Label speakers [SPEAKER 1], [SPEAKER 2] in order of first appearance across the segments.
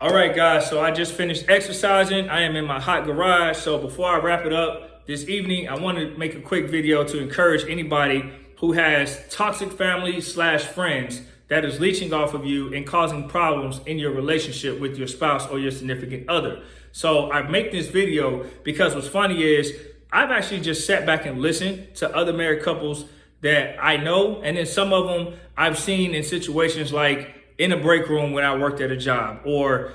[SPEAKER 1] All right, guys, so I just finished exercising. I am in my hot garage. So before I wrap it up this evening, I want to make a quick video to encourage anybody who has toxic family / friends that is leeching off of you and causing problems in your relationship with your spouse or your significant other. So I make this video because what's funny is I've actually just sat back and listened to other married couples that I know. And then some of them I've seen in situations like in a break room when I worked at a job, or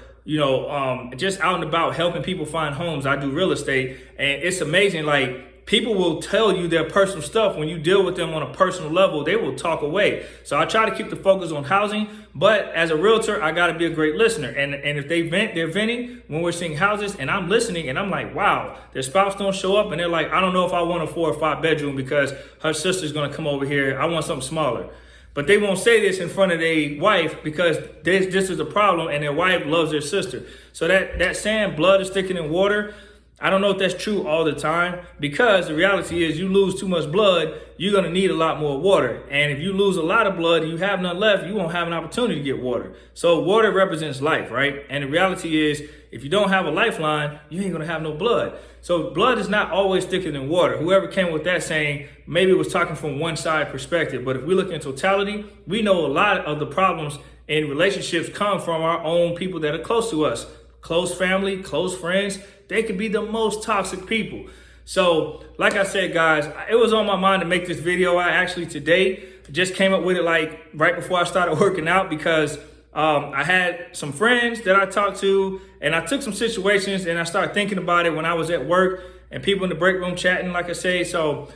[SPEAKER 1] just out and about helping people find homes. I do real estate, and it's amazing. Like, people will tell you their personal stuff. When you deal with them on a personal level, they will talk away. So I try to keep the focus on housing, but as a realtor, I got to be a great listener. And if they vent, they're venting when we're seeing houses, and I'm listening, and I'm like, wow, their spouse don't show up, and they're like, I don't know if I want a 4 or 5 bedroom because her sister's going to come over here. I want something smaller. But they won't say this in front of their wife because this is a problem, and their wife loves their sister. So that saying, blood is thicker than water, I don't know if that's true all the time, because the reality is you lose too much blood, you're going to need a lot more water. And if you lose a lot of blood and you have none left, you won't have an opportunity to get water. So water represents life, right? And the reality is, if you don't have a lifeline, you ain't going to have no blood. So blood is not always thicker than water. Whoever came with that saying maybe was talking from one side perspective. But if we look in totality, we know a lot of the problems in relationships come from our own people that are close to us. Close family, close friends, they could be the most toxic people. So like I said, guys, it was on my mind to make this video. I actually today just came up with it like right before I started working out, because I had some friends that I talked to, and I took some situations and I started thinking about it when I was at work and people in the break room chatting, like I say. So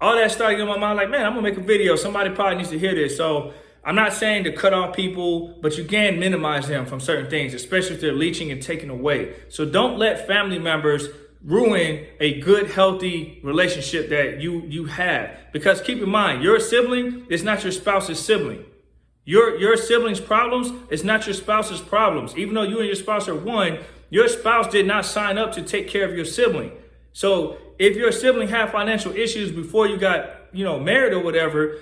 [SPEAKER 1] all that started in my mind, like, man, I'm gonna make a video. Somebody probably needs to hear this. So I'm not saying to cut off people, but you can minimize them from certain things, especially if they're leeching and taking away. So don't let family members ruin a good, healthy relationship that you have. Because keep in mind, your sibling is not your spouse's sibling. Your sibling's problems is not your spouse's problems. Even though you and your spouse are one, your spouse did not sign up to take care of your sibling. So if your sibling had financial issues before you got, married or whatever,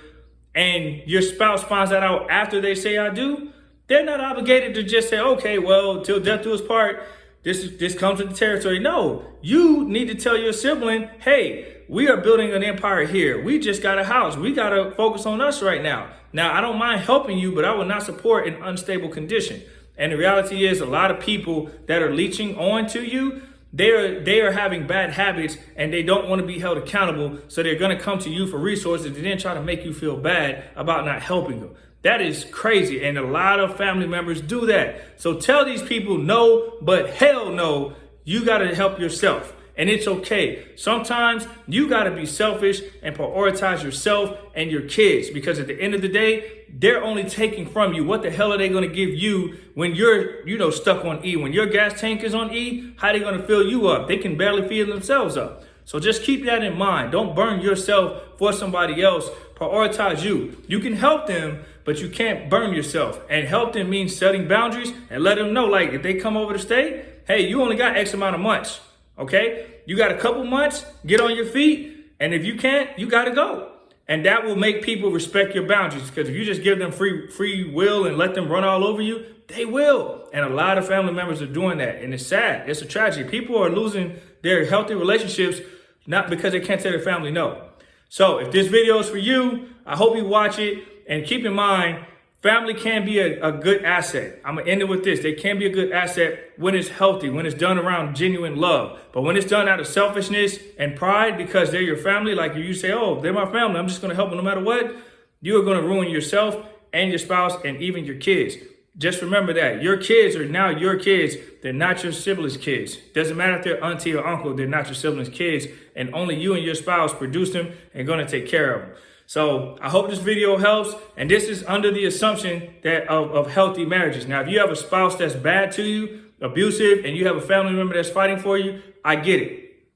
[SPEAKER 1] and your spouse finds that out after they say I do, they're not obligated to just say, okay, well, till death do us part, this comes with the territory. No, you need to tell your sibling, hey, we are building an empire here. We just got a house. We got to focus on us right now. Now, I don't mind helping you, but I will not support an unstable condition. And the reality is, a lot of people that are leeching on to you, they are having bad habits, and they don't want to be held accountable. So they're going to come to you for resources and then try to make you feel bad about not helping them. That is crazy. And a lot of family members do that. So tell these people no, but hell no, you got to help yourself. And it's okay. Sometimes you got to be selfish and prioritize yourself and your kids, because at the end of the day, they're only taking from you. What the hell are they going to give you when you're, stuck on E? When your gas tank is on E, how are they going to fill you up? They can barely fill themselves up. So just keep that in mind. Don't burn yourself for somebody else. Prioritize you. You can help them, but you can't burn yourself. And help them means setting boundaries and let them know, like, if they come over to stay, hey, you only got X amount of months. Okay, you got a couple months, get on your feet. And if you can't, you got to go. And that will make people respect your boundaries, because if you just give them free will and let them run all over you, they will. And a lot of family members are doing that. And it's sad. It's a tragedy. People are losing their healthy relationships, not because they can't tell their family no. So if this video is for you, I hope you watch it. And keep in mind, family can be a good asset. I'm going to end it with this. They can be a good asset when it's healthy, when it's done around genuine love. But when it's done out of selfishness and pride because they're your family, like if you say, oh, they're my family, I'm just going to help them no matter what, you are going to ruin yourself and your spouse and even your kids. Just remember that. Your kids are now your kids. They're not your siblings' kids. Doesn't matter if they're auntie or uncle, they're not your siblings' kids. And only you and your spouse produce them and going to take care of them. So I hope this video helps. And this is under the assumption that of healthy marriages. Now, if you have a spouse that's bad to you, abusive, and you have a family member that's fighting for you, I get it.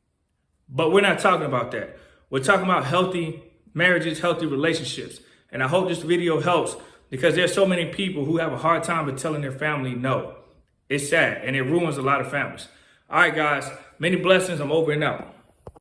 [SPEAKER 1] But we're not talking about that. We're talking about healthy marriages, healthy relationships. And I hope this video helps, because there's so many people who have a hard time with telling their family no. It's sad, and it ruins a lot of families. All right, guys, many blessings. I'm over and out.